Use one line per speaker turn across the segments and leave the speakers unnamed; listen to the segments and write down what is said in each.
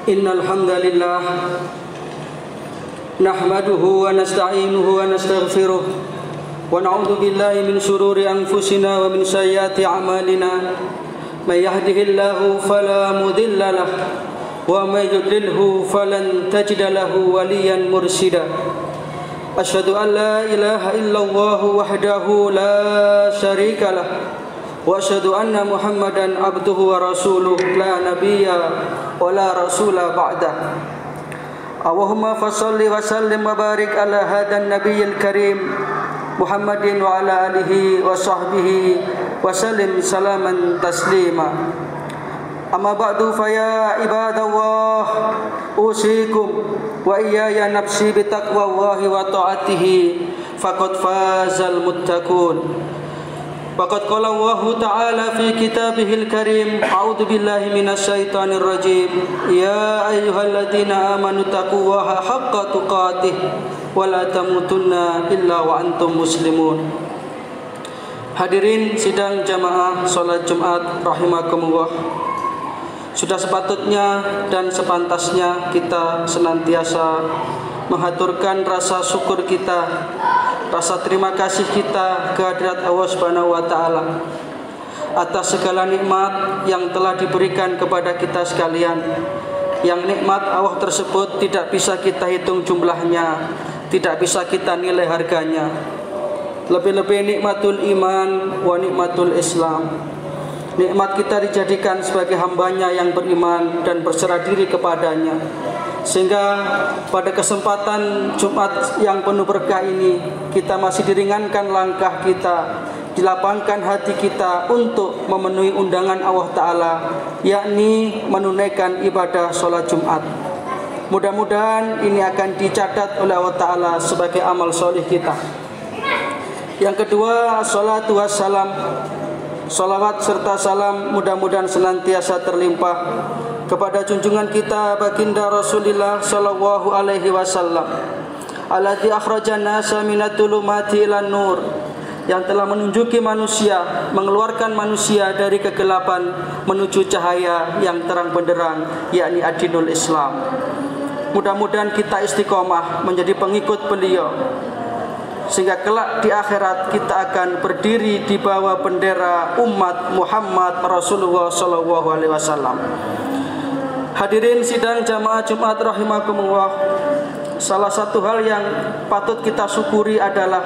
Innal hamdalillah nahmaduhu wa nasta'inuhu wa nastaghfiruh wa na'udzu billahi min shururi anfusina wa min sayyiati a'malina may yahdihillahu fala mudilla lahu wa may yudlilhu falan tajida lahu waliyan mursyida. Asyhadu an la ilaha illallah wahdahu la syarika lah wa asyhadu anna Muhammadan abduhu wa rasuluh la nabiyya wa la rasula ba'dah. Allahumma fassalli wa sallim wa barik ala hadan nabiyyil karim Muhammadin wa ala alihi wa sahbihi wa sallim salaman taslima. Amma ba'du fa ya ibadallah usikum wa iyaya nafsi bi taqwallahi wa ta'atihi faqad fazal muttaqun. Faqad qala Allah Ta'ala fi kitabihil karim a'udzu billahi minasyaitonir rajim ya ayyuhalladzina amanu taqullaha haqqa tuqatih wa la tamutunna illa wa antum muslimun. Hadirin sidang jamaah salat Jumat rahimakumullah. Sudah sepatutnya dan sepantasnya kita senantiasa mengaturkan rasa syukur kita, rasa terima kasih kita kehadirat Allah Subhanahu wa taala atas segala nikmat yang telah diberikan kepada kita sekalian. Yang nikmat Allah tersebut tidak bisa kita hitung jumlahnya, tidak bisa kita nilai harganya. Lebih-lebih nikmatul iman wa nikmatul Islam. Nikmat kita dijadikan sebagai hambanya yang beriman dan berserah diri kepadanya. Sehingga pada kesempatan Jumat yang penuh berkah ini kita masih diringankan langkah kita, dilapangkan hati kita untuk memenuhi undangan Allah Ta'ala, yakni menunaikan ibadah sholat Jumat. Mudah-mudahan ini akan dicatat oleh Allah Ta'ala sebagai amal solih kita. Yang kedua, salatu wassalam, salawat serta salam mudah-mudahan senantiasa terlimpah kepada junjungan kita baginda Rasulullah sallallahu alaihi wasallam alladzi akhrajan nasa minadh dhulumati ilan nur, yang telah menunjuki manusia, mengeluarkan manusia dari kegelapan menuju cahaya yang terang benderang, yakni ad-dinul Islam. Mudah-mudahan kita istiqomah menjadi pengikut beliau sehingga kelak di akhirat kita akan berdiri di bawah bendera umat Muhammad Rasulullah sallallahu alaihi wasallam. Hadirin sidang jamaah Jumat rahimakumullah. Salah satu hal yang patut kita syukuri adalah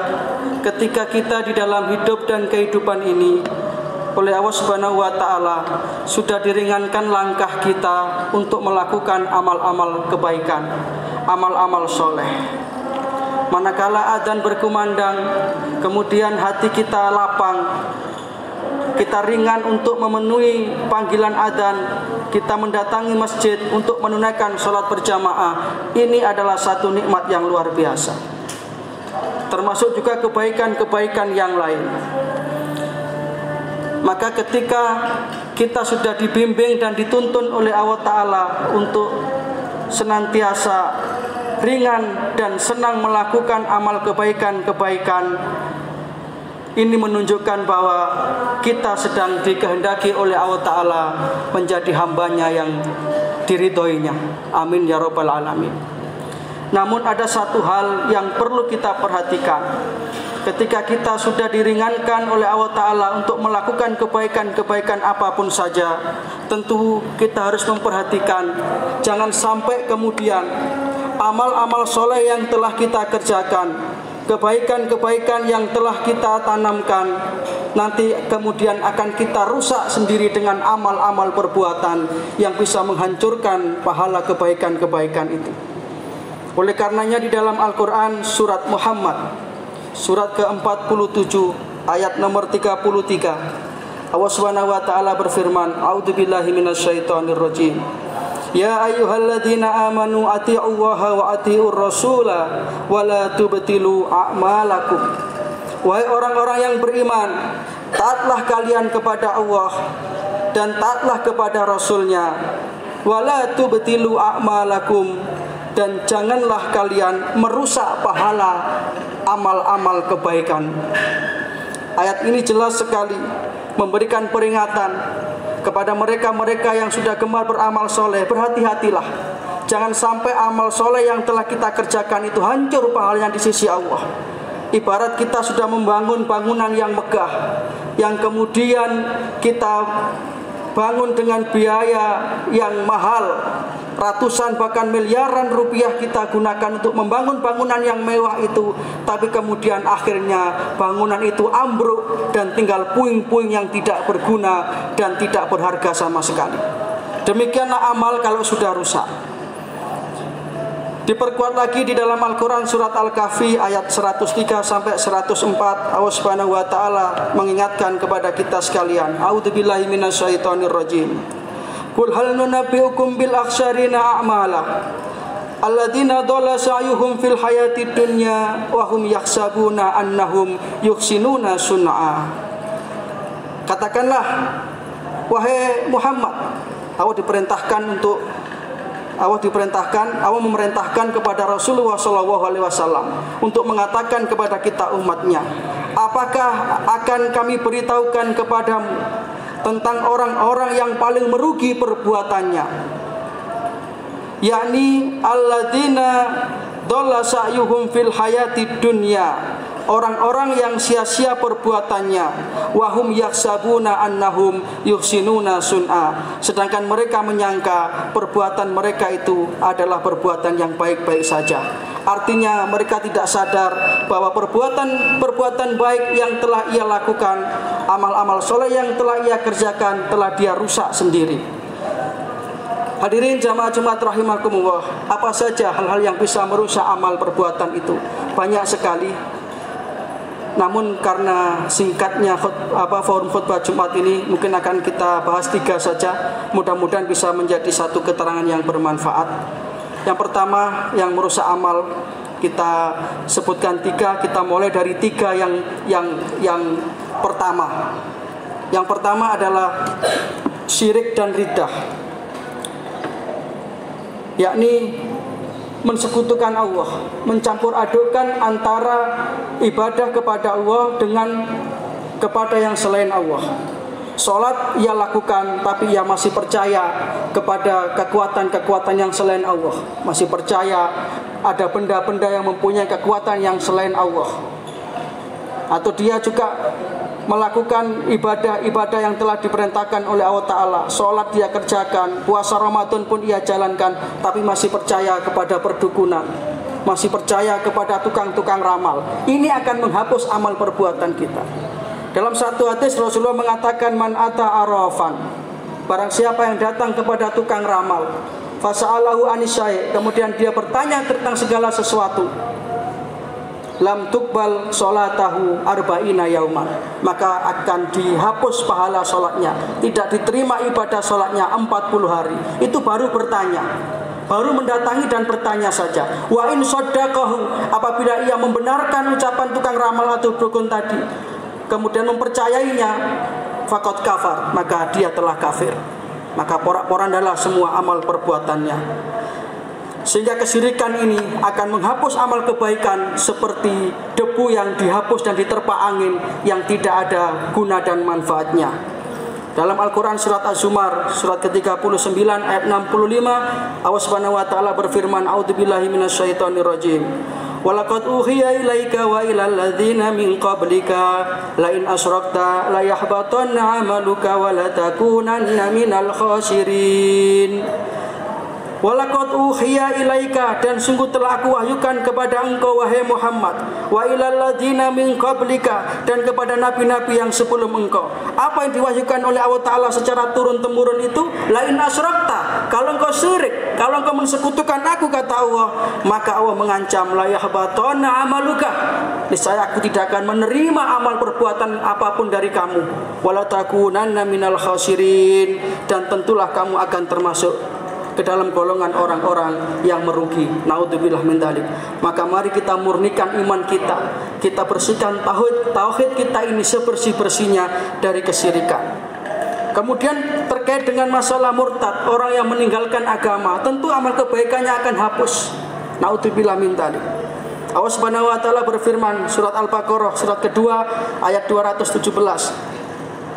ketika kita di dalam hidup dan kehidupan ini oleh Allah Subhanahu wa taala sudah diringankan langkah kita untuk melakukan amal-amal kebaikan, amal-amal soleh. Manakala adzan berkumandang, kemudian hati kita lapang, kita ringan untuk memenuhi panggilan adzan, kita mendatangi masjid untuk menunaikan sholat berjamaah. Ini adalah satu nikmat yang luar biasa. termasuk juga kebaikan-kebaikan yang lain. Maka ketika kita sudah dibimbing dan dituntun oleh Allah Ta'ala untuk senantiasa ringan dan senang melakukan amal kebaikan-kebaikan, ini menunjukkan bahwa kita sedang dikehendaki oleh Allah Ta'ala menjadi hambanya yang diridhoinya. Amin ya rabbal alamin. Namun ada satu hal yang perlu kita perhatikan. Ketika kita sudah diringankan oleh Allah Ta'ala untuk melakukan kebaikan-kebaikan apapun saja, tentu kita harus memperhatikan, jangan sampai kemudian amal-amal soleh yang telah kita kerjakan, kebaikan-kebaikan yang telah kita tanamkan, nanti kemudian akan kita rusak sendiri dengan amal-amal perbuatan yang bisa menghancurkan pahala kebaikan-kebaikan itu. Oleh karenanya di dalam Al-Quran surat Muhammad surat ke-47 ayat nomor 33, Allah Subhanahu wa taala berfirman, A'udzubillahi minasyaitonirrajim. Ya ayyuhalladzina amanu atti'ullaha wa atti'ur rasula wa la tubtilu a'malakum. Wahai orang-orang yang beriman, taatlah kalian kepada Allah dan taatlah kepada Rasulnya. Wa la tubtilu a'malakum, dan janganlah kalian merusak pahala amal-amal kebaikan. Ayat ini jelas sekali memberikan peringatan kepada mereka-mereka yang sudah gemar beramal soleh. Berhati-hatilah, jangan sampai amal soleh yang telah kita kerjakan itu hancur pahalanya di sisi Allah. Ibarat kita sudah membangun bangunan yang megah, yang kemudian kita bangun dengan biaya yang mahal, ratusan bahkan miliaran rupiah kita gunakan untuk membangun bangunan yang mewah itu, tapi kemudian akhirnya bangunan itu ambruk dan tinggal puing-puing yang tidak berguna dan tidak berharga sama sekali. Demikianlah amal kalau sudah rusak. Diperkuat lagi di dalam Al-Quran surat Al-Kahfi ayat 103 sampai 104, Allah Subhanahu wa taala mengingatkan kepada kita sekalian, A'udzubillahi minasyaitonirrajim. Qul hal nunabbi'ukum bil akhsarina a'mala alladzina dhalla sa'yuhum fil hayatid dunya wa hum yahsabuna annahum yuhsinuna sun'a. Katakanlah, wahai Muhammad, Allah memerintahkan kepada Rasulullah SAW untuk mengatakan kepada kita umatnya, apakah akan kami beritahukan kepadamu tentang orang-orang yang paling merugi perbuatannya, yakni alladzina dhalla sa'yuhum fil hayatid dunya, orang-orang yang sia-sia perbuatannya, wahum yaksabuna annahum yuhsinuna sun'a, sedangkan mereka menyangka perbuatan mereka itu adalah perbuatan yang baik-baik saja. Artinya mereka tidak sadar bahwa perbuatan baik yang telah ia lakukan, amal-amal soleh yang telah ia kerjakan, telah dia rusak sendiri. Hadirin jamaah Jumat rahimakumullah, apa saja hal-hal yang bisa merusak amal perbuatan itu? Banyak sekali. Namun karena singkatnya forum khutbah Jumat ini, mungkin akan kita bahas 3 saja. Mudah-mudahan bisa menjadi satu keterangan yang bermanfaat. Yang pertama, yang merusak amal, kita sebutkan 3. Kita mulai dari 3 yang pertama. Yang pertama adalah syirik dan riddah, yakni mensekutukan Allah, mencampur adukkan antara ibadah kepada Allah dengan kepada yang selain Allah. Salat ia lakukan, tapi ia masih percaya kepada kekuatan-kekuatan yang selain Allah, masih percaya ada benda-benda yang mempunyai kekuatan yang selain Allah. Atau dia juga melakukan ibadah-ibadah yang telah diperintahkan oleh Allah Ta'ala. Sholat dia kerjakan, puasa Ramadan pun ia jalankan, tapi masih percaya kepada perdukunan, masih percaya kepada tukang-tukang ramal. Ini akan menghapus amal perbuatan kita. Dalam satu hadis Rasulullah mengatakan, man ata arafan, barang siapa yang datang kepada tukang ramal, fasa'alahu anisyai, kemudian dia bertanya tentang segala sesuatu, lam tuqbal sholatahu arba'ina yauman, maka akan dihapus pahala sholatnya, tidak diterima ibadah sholatnya 40 hari. Itu baru bertanya. baru mendatangi dan bertanya saja. Wa in shaddaqahu, apabila ia membenarkan ucapan tukang ramal atau dukun tadi, kemudian mempercayainya, faqad kafar, maka dia telah kafir. Maka porak-porandalah semua amal perbuatannya. Sehingga kesyirikan ini akan menghapus amal kebaikan seperti debu yang dihapus dan diterpa angin yang tidak ada guna dan manfaatnya. Dalam Al-Quran surat Az-Zumar surat ke-39 ayat 65, Allah Subhanahu wa taala berfirman, a'udzubillahi minasyaitonirrajim. Walaqad uhiya ilaika wa ilal ladzina min qablika la in asyrakta la yahbatanna 'amaluka wa la takunanna minal khasirin. Walaqad uhiya ilaika, dan sungguh telah aku wahyukan kepada engkau wahai Muhammad, wa ilal ladzina min qablika, dan kepada nabi-nabi yang sebelum engkau. Apa yang diwahyukan oleh Allah Ta'ala secara turun-temurun itu? La in asyrakta, kalau engkau syirik, kalau engkau mensekutukan aku, kata Allah, maka Allah mengancam, la yahbatanna amaluka, niscaya aku tidak akan menerima amal perbuatan apapun dari kamu, wala takunanna minal khasirin, dan tentulah kamu akan termasuk ke dalam golongan orang-orang yang merugi. Naudzubillah min dzalik. Maka mari kita murnikan iman kita. Kita bersihkan tauhid kita ini sebersih-bersihnya dari kesyirikan. Kemudian terkait dengan masalah murtad, orang yang meninggalkan agama, tentu amal kebaikannya akan hapus. Naudzubillah min dzalik. Allah Subhanahu wa taala berfirman surat Al-Baqarah surat kedua ayat 217.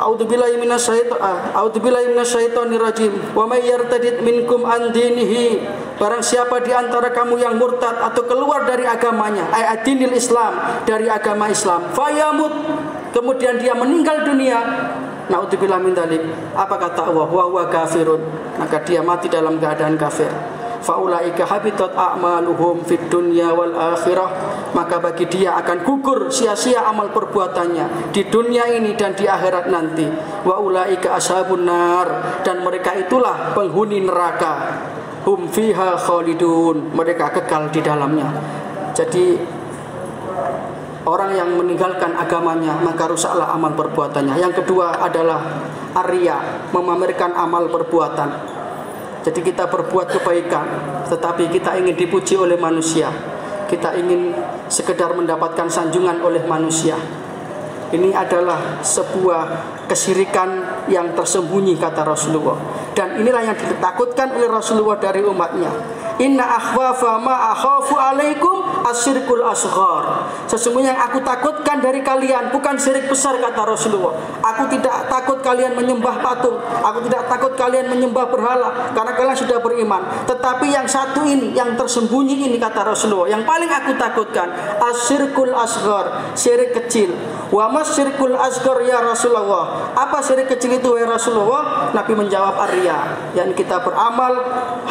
A'udzubillahi minasyaitonir rajim. Wa may yartadid minkum an dinihi, barang siapa di antara kamu yang murtad atau keluar dari agamanya, ay adinil Islam, dari agama Islam, fayamut, kemudian dia meninggal dunia, naudzubillah min dzalik, apa kata Allah? Wa huwa kafirun, maka dia mati dalam keadaan kafir. Faulaika habitat a'maluhum fid dunya wal akhirah, maka bagi dia akan gugur sia-sia amal perbuatannya di dunia ini dan di akhirat nanti. Wa ulaika ashabun nar, dan mereka itulah penghuni neraka. Hum fiha khalidun, mereka kekal di dalamnya. Jadi orang yang meninggalkan agamanya maka rusaklah amal perbuatannya. Yang kedua adalah arya, memamerkan amal perbuatan. Jadi kita berbuat kebaikan, tetapi kita ingin dipuji oleh manusia. Kita ingin sekedar mendapatkan sanjungan oleh manusia. Ini adalah sebuah kesyirikan yang tersembunyi, kata Rasulullah. Dan inilah yang ditakutkan oleh Rasulullah dari umatnya. Inna akhwafa ma akhafu alaikum asyirkul asghar. Sesungguhnya yang aku takutkan dari kalian bukan syirik besar, kata Rasulullah. Aku tidak takut kalian menyembah patung, aku tidak takut kalian menyembah berhala, karena kalian sudah beriman. Tetapi yang satu ini, yang tersembunyi ini, kata Rasulullah, yang paling aku takutkan asyirkul asghar, syirik kecil. Wa masyirkul asghar ya Rasulullah, apa syirik kecil itu ya Rasulullah? Nabi menjawab arya, yang kita beramal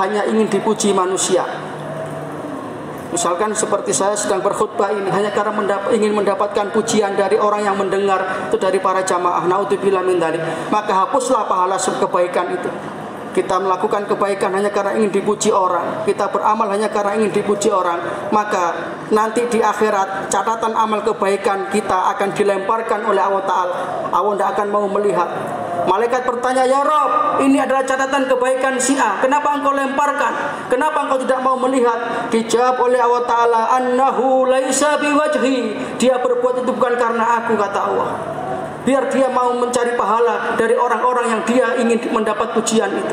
hanya ingin dipuji manusia. Misalkan seperti saya sedang berkhutbah ini hanya karena ingin mendapatkan pujian dari orang yang mendengar, itu dari para jamaah, naudzubillah min dzalik, maka hapuslah pahala kebaikan itu. Kita melakukan kebaikan hanya karena ingin dipuji orang, kita beramal hanya karena ingin dipuji orang, maka nanti di akhirat catatan amal kebaikan kita akan dilemparkan oleh Allah Ta'ala. Allah tidak akan mau melihat. Malaikat bertanya, ya Rabb, ini adalah catatan kebaikan si A, kenapa engkau lemparkan? Kenapa engkau tidak mau melihat? Dijawab oleh Allah Ta'ala, annahu laisa biwajhi, dia berbuat itu bukan karena aku, kata Allah. Biar dia mau mencari pahala dari orang-orang yang dia ingin mendapat pujian itu.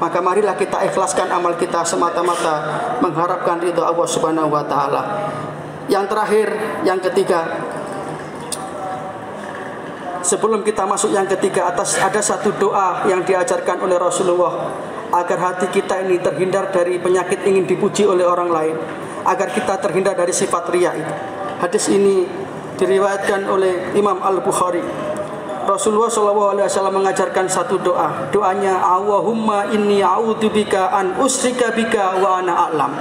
Maka marilah kita ikhlaskan amal kita semata-mata mengharapkan ridha Allah Subhanahu wa taala. Yang terakhir, yang ketiga, sebelum kita masuk yang ketiga, ada satu doa yang diajarkan oleh Rasulullah agar hati kita ini terhindar dari penyakit ingin dipuji oleh orang lain, agar kita terhindar dari sifat riya itu. Hadis ini diriwayatkan oleh Imam Al-Bukhari. Rasulullah SAW mengajarkan satu doa. Doanya, Allahumma inni a'udzubika an usyrika bika wa ana a'lam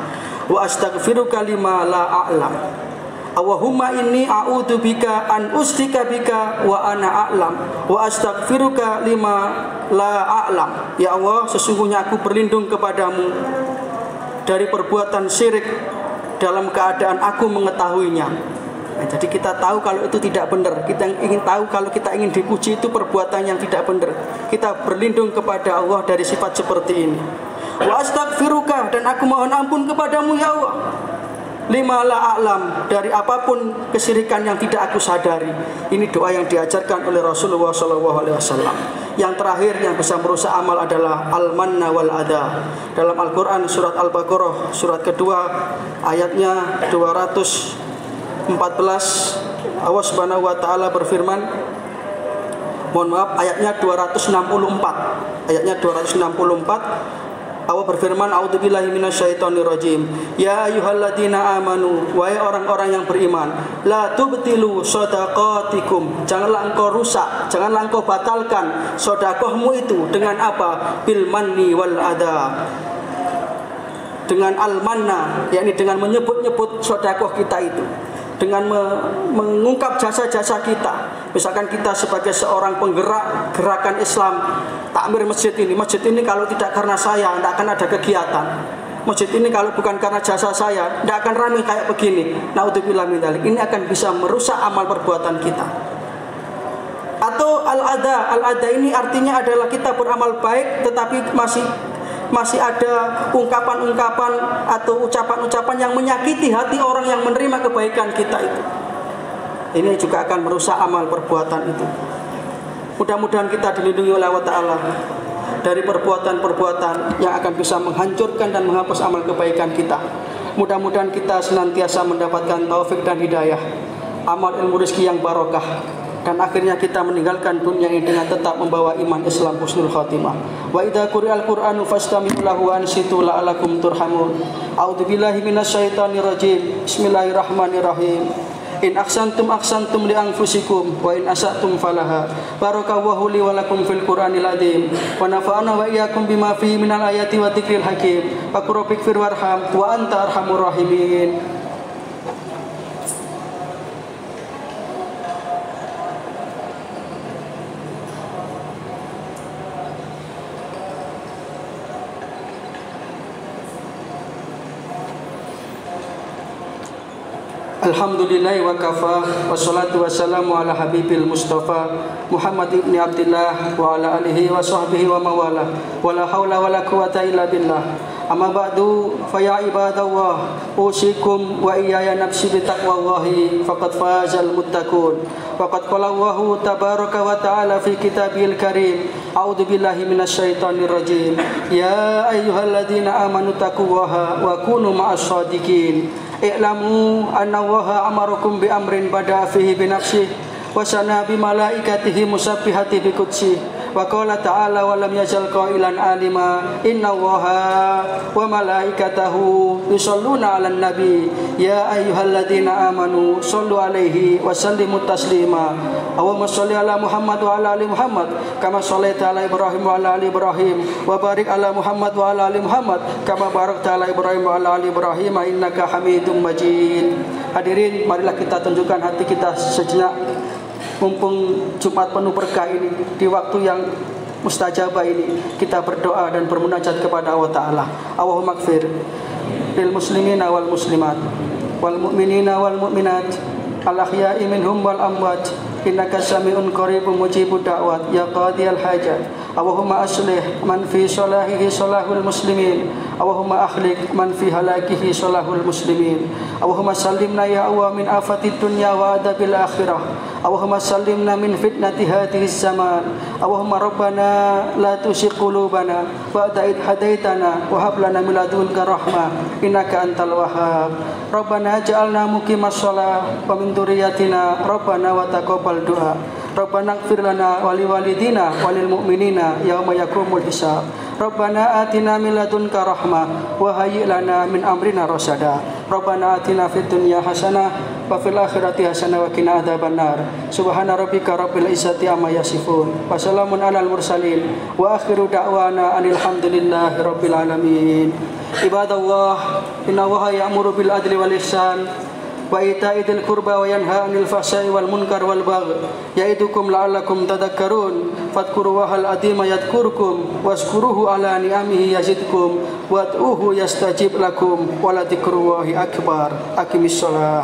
wa astaghfiruka lima la a'lam. Allahumma inni a'udzubika an usyrika bika wa ana a'lam wa astaghfiruka lima la a'lam. Ya Allah, sesungguhnya aku berlindung kepadamu dari perbuatan syirik dalam keadaan aku mengetahuinya. Nah, jadi kita tahu kalau itu tidak benar. Kita ingin tahu kalau kita ingin dipuji itu perbuatan yang tidak benar. Kita berlindung kepada Allah dari sifat seperti ini. Wa astaghfiruka, dan aku mohon ampun kepadamu ya Allah. Lima la a'lam, dari apapun kesyirikan yang tidak aku sadari. Ini doa yang diajarkan oleh Rasulullah SAW. Yang terakhir yang bisa merusak amal adalah al-manna wal adha. Dalam Al-Quran surat Al-Baqarah surat kedua ayatnya 214, Allah Subhanahu wa taala berfirman, mohon maaf, ayatnya 264. Ayatnya 264, Allah berfirman, a'udzubillahi minasyaitonirrajim. Ya ayyuhalladzina amanu, wahai orang-orang yang beriman, la tubtilu shadaqatikum, janganlah engkau rusak, janganlah engkau batalkan sedekahmu itu dengan apa? Bil manni wal adha, dengan al-manna, yakni dengan menyebut-nyebut sedekah kita itu, dengan mengungkap jasa-jasa kita. Misalkan kita sebagai seorang penggerak gerakan Islam, takmir masjid ini kalau tidak karena saya, tidak akan ada kegiatan. Masjid ini kalau bukan karena jasa saya, tidak akan ramai kayak begini. Naudzubillah min dzalik. Ini akan bisa merusak amal perbuatan kita. Atau al-adha ini artinya adalah kita beramal baik, tetapi masih ada ungkapan-ungkapan atau ucapan-ucapan yang menyakiti hati orang yang menerima kebaikan kita itu. Ini juga akan merusak amal perbuatan itu. Mudah-mudahan kita dilindungi oleh Allah Ta'ala dari perbuatan-perbuatan yang akan bisa menghancurkan dan menghapus amal kebaikan kita. Mudah-mudahan kita senantiasa mendapatkan taufik dan hidayah, amal ilmu rezeki yang barokah, dan akhirnya kita meninggalkan dunia ini dengan tetap membawa iman Islam husnul khatimah. Wa idza quri'al Qur'anu fastami'u lahu wa ansitu la'alakum turhamun. A'udzubillahi minasyaitonir rajim. Bismillahirrahmanirrahim. In ahsantum li anfusikum wa in asatum falaha. Barakallahu li wa lakum fil Qur'anil azim. Wa nafa'ana wa iyyakum bima fihi minal ayati wa dzikril hakim. Faqrabbikfir warham wa anta arhamur rahimin. Alhamdulillah wa kafa, wassalatu wassalamu ala habibil mustafa Muhammad ibn Abdillah wa ala alihi wa sahbihi wa mawala, wa la hawla wa la quwata illa billah. Amma ba'du, fa ya ibadallah, usikum wa iyaya nafsi bitaqwallahi, faqad fazal muttaqun. Faqad qala Allahu tabaraka wa ta'ala fi kitabil karim, a'udzu billahi minasyaitonir rajim. Ya ayyuhalladzina amanu taqullaha wa kunu ma'as shadiqin. I'lamu anna Allaha amarakum bi amrin bada'a fihi bi nafsihi wa sana bi malaikatihi musabbihati bi qudsi wa qala ta'ala wa lam yazal qailan alima inna Allaha wa malaikatahu yusholluna 'alan nabi ya ayyuhalladzina amanu shollu 'alaihi wa sallimu taslima. Allahumma sholli ala Muhammad wa ala ali Muhammad kama shallaita ala Ibrahim wa ala ali Ibrahim wa barik ala Muhammad wa ala ali Muhammad kama barakta ala Ibrahim wa ala ali Ibrahim innaka Hamidum Majid. Hadirin, marilah kita tunjukkan hati kita sejenak, mumpung Jumat penuh berkah ini, di waktu yang mustajabah ini, kita berdoa dan bermunajat kepada Allah Ta'ala. Allahumma ighfir lil muslimina wal muslimat wal mu'minina wal mu'minat al ahya'i minhum wal amwat innaka sami'un qaribun mujibud da'wat ya qadiyal hajat. Allahumma aslih man fi salahihi salahul muslimin, Allahumma akhlik man fi halakihi salahul muslimin. Allahumma sallimna ya Allah min afatid dunya wa adabil akhirah. Allahumma sallimna min fitnati hadhihi zaman. Allahumma rabbana la tuzigh qulubana ba'da idh hadaitana wa hab lana min ladunka rahmah innaka antal wahhab. Rabbana ja'alna muqimas shalah wa min dzurriyyatina rabbana wa taqabbal du'a. Rabbana ighfir lana wa liwalidina wa lil mu'minina yauma yaqumul hisab. Rabbana atina min ladunka rahmah wa hayyi' lana min amrina rasyada. Rabbana atina fid dunya hasanah wa fil akhirati hasanah wa qina adzabannar. Subhana rabbika rabbil izzati amma yasifun wa salamun alal mursalin wa akhiru da'wana anil hamdulillahi rabbil alamin. Ibadallah, inna Allaha ya'muru bil adli wal ihsan wa ita'i dzil qurba wa yanha 'anil fahsya'i wal munkar wal baghi ya'idukum la'allakum tadhakkarun. Fadhkurullahal 'azima yadhkurkum wazkuruhu 'ala ni'amihi yazidkum wad'uhu yastajib lakum wa la dzikrullahi akbar. Aqimis shalah.